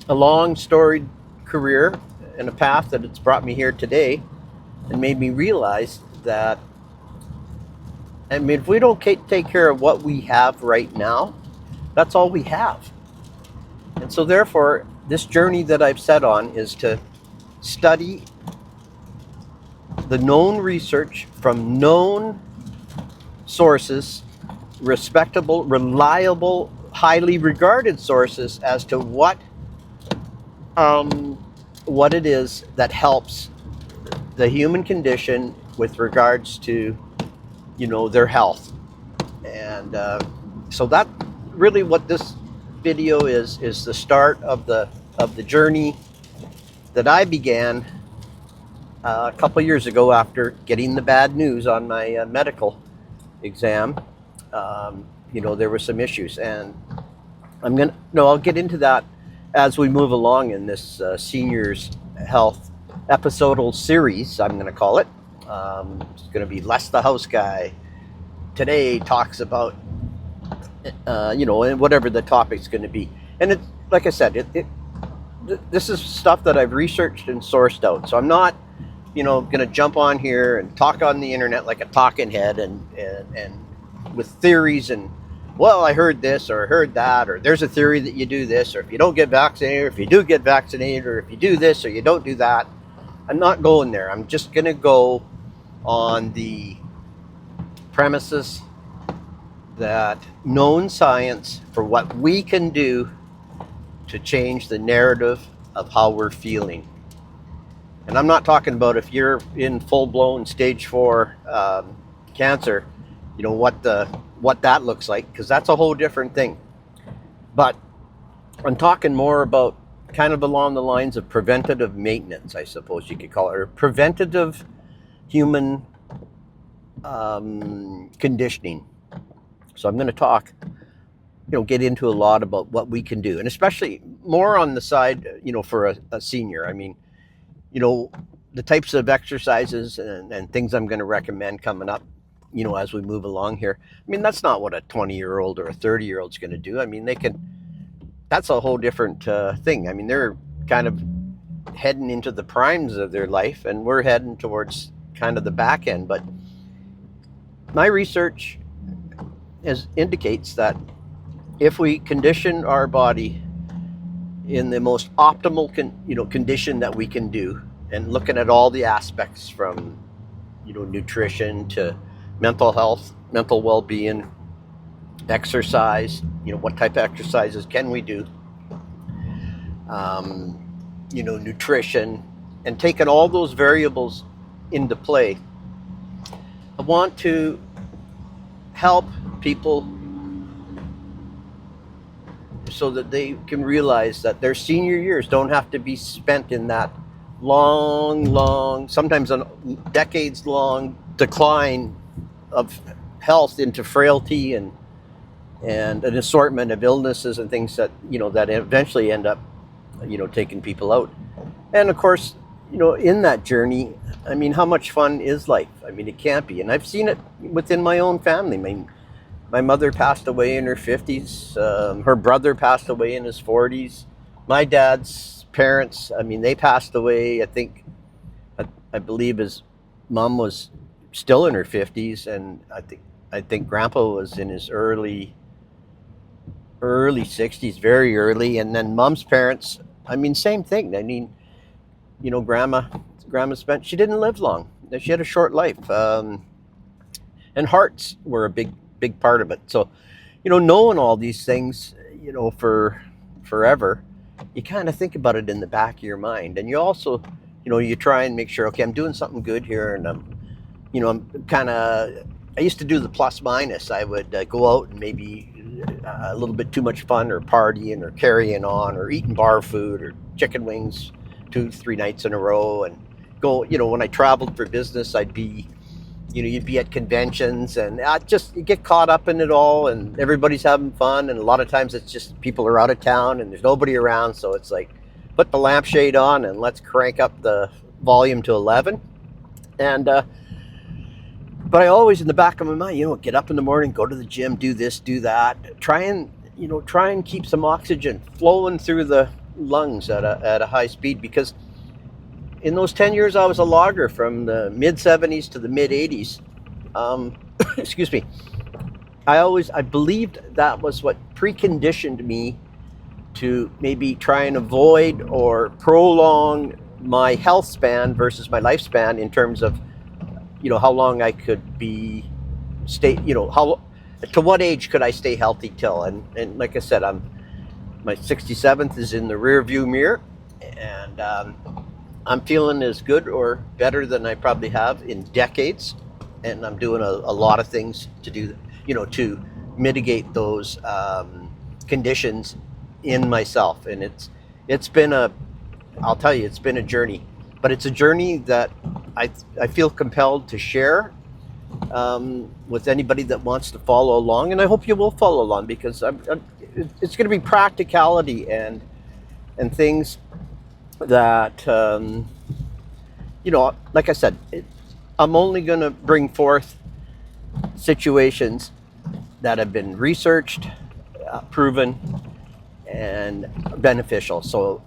a long storied career and a path that it's brought me here today and made me realize that, I mean, if we don't take care of what we have right now, that's all we have. And so, therefore, this journey that I've set on is to study the known research from known sources, respectable, reliable, highly regarded sources as to um, what it is that helps the human condition with regards to, their health. And so that really what this video is the start of the journey that I began a couple years ago after getting the bad news on my medical exam. There were some issues, and I'll get into that as we move along in this seniors health episodal series. I'm gonna call it. It's gonna be Les the House Guy. Today talks about and whatever the topic's going to be. And it's like I said, this is stuff that I've researched and sourced out. So I'm not, going to jump on here and talk on the internet like a talking head and with theories and, well, I heard this or I heard that, or there's a theory that you do this, or if you don't get vaccinated, or if you do get vaccinated, or if you do this or you don't do that. I'm not going there. I'm just going to go on the premises that known science for what we can do to change the narrative of how we're feeling. And I'm not talking about if you're in full-blown stage 4 cancer, what that looks like, because that's a whole different thing. But I'm talking more about kind of along the lines of preventative maintenance, I suppose you could call it, or preventative human conditioning. So I'm going to talk, get into a lot about what we can do, and especially more on the side, for a senior. I mean, the types of exercises and things I'm going to recommend coming up, as we move along here. I mean, that's not what a 20-year-old or a 30-year-old is going to do. I mean, that's a whole different thing. I mean, they're kind of heading into the primes of their life, and we're heading towards kind of the back end. But my research indicates that if we condition our body in the most optimal condition that we can do, and looking at all the aspects from nutrition to mental health, mental well-being, exercise, what type of exercises can we do, nutrition, and taking all those variables into play, I want to help people so that they can realize that their senior years don't have to be spent in that long, sometimes a decades-long decline of health into frailty and an assortment of illnesses and things that that eventually end up taking people out. And of course, in that journey, I mean, how much fun is life? I mean, it can't be. And I've seen it within my own family. I mean, my mother passed away in her 50s. Her brother passed away in his 40s. My dad's parents, I mean, they passed away. I believe his mom was still in her 50s, and I think Grandpa was in his early 60s, very early. And then Mom's parents, I mean, same thing. I mean, Grandma she didn't live long. She had a short life, and hearts were a big part of it. So, knowing all these things, for forever, you kind of think about it in the back of your mind, and you also, you try and make sure, okay, I'm doing something good here, and I'm kind of. I used to do the plus minus. I would go out and maybe a little bit too much fun, or partying, or carrying on, or eating bar food, or chicken wings 2-3 nights in a row, and go. When I traveled for business, I'd be, you'd be at conventions, and you get caught up in it all, and everybody's having fun, and a lot of times it's just people are out of town and there's nobody around, so it's like, put the lampshade on and let's crank up the volume to 11. And but I always, in the back of my mind, get up in the morning, go to the gym, do this, do that, try and keep some oxygen flowing through the lungs at a high speed, because in those 10 years I was a logger from the mid 70s to the mid 80s. Excuse me. I believed that was what preconditioned me to maybe try and avoid or prolong my health span versus my lifespan, in terms of, how long I could how to what age could I stay healthy till. And like I said, my 67th is in the rear view mirror, and I'm feeling as good or better than I probably have in decades. And I'm doing a lot of things to do, to mitigate those conditions in myself. And it's been I'll tell you, it's been a journey, but it's a journey that I feel compelled to share with anybody that wants to follow along. And I hope you will follow along, because it's going to be practicality and things that, like I said, I'm only going to bring forth situations that have been researched, proven, and beneficial. So,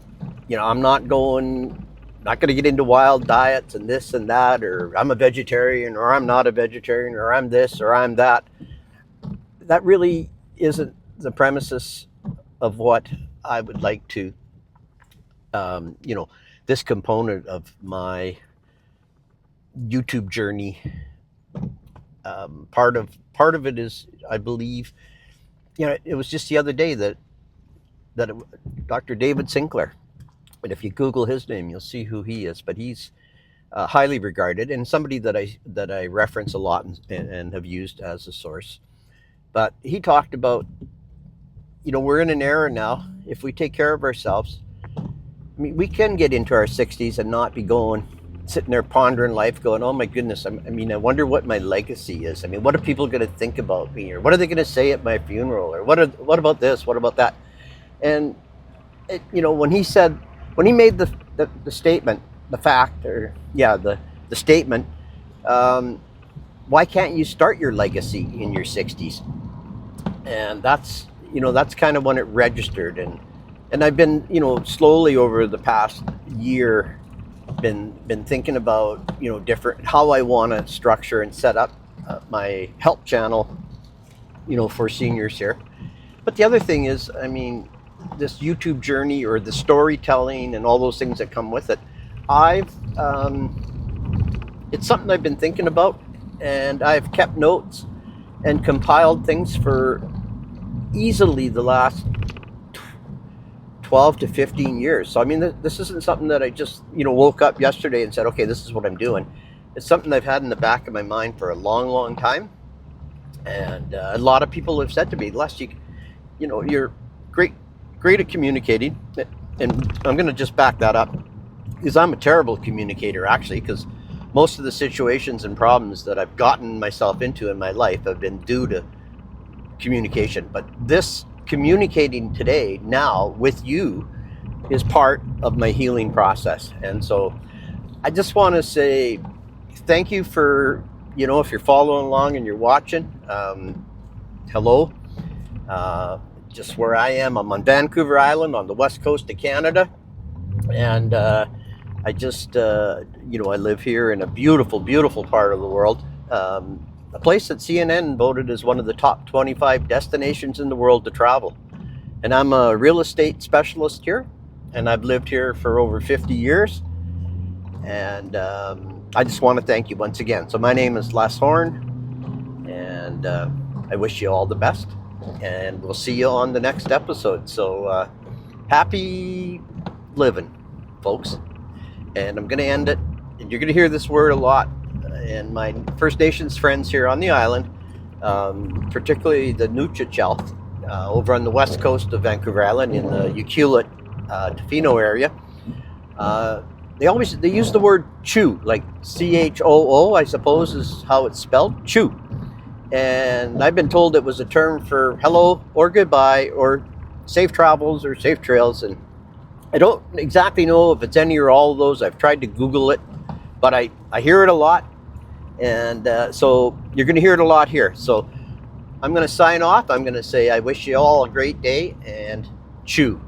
I'm not going to get into wild diets and this and that, or I'm a vegetarian, or I'm not a vegetarian, or I'm this, or I'm that. That really isn't the premises of what I would like to, this component of my YouTube journey. Part of it is, I believe, it was just the other day that Dr. David Sinclair, and if you Google his name, you'll see who he is. But he's highly regarded, and somebody that I reference a lot and have used as a source. But he talked about, we're in an era now, if we take care of ourselves, I mean, we can get into our 60s and not be sitting there pondering life, going, oh my goodness, I wonder what my legacy is. I mean, what are people going to think about me, or what are they going to say at my funeral, or what about this, what about that? And when he made the statement, the statement, why can't you start your legacy in your 60s? And that's kind of when it registered. And I've been, slowly over the past year, been thinking about, how I want to structure and set up my help channel, for seniors here. But the other thing is, this YouTube journey, or the storytelling and all those things that come with it, it's something I've been thinking about, and I've kept notes and compiled things for easily the last 12 to 15 years. So, this isn't something that I just, woke up yesterday and said, okay, this is what I'm doing. It's something I've had in the back of my mind for a long, long time. And a lot of people have said to me, Les, you're great at communicating. And I'm going to just back that up, because I'm a terrible communicator, actually, because most of the situations and problems that I've gotten myself into in my life have been due to communication. But this communicating today, now with you, is part of my healing process. And so I just want to say thank you for, if you're following along and you're watching, hello. Just where I am, I'm on Vancouver Island on the west coast of Canada. And I just, I live here in a beautiful, beautiful part of the world. A place that CNN voted as one of the top 25 destinations in the world to travel. And I'm a real estate specialist here, and I've lived here for over 50 years. And I just want to thank you once again. So my name is Les Horn, and I wish you all the best. And we'll see you on the next episode. So happy living, folks. And I'm going to end it, and you're going to hear this word a lot. And my First Nations friends here on the island, particularly the Nuchichel, over on the west coast of Vancouver Island in the Ucluelet, Tofino area, they use the word chew, like CHOO, I suppose is how it's spelled, chew. And I've been told it was a term for hello or goodbye or safe travels or safe trails. And I don't exactly know if it's any or all of those. I've tried to Google it, but I hear it a lot. And so you're going to hear it a lot here. So I'm going to sign off. I'm going to say I wish you all a great day, and chew.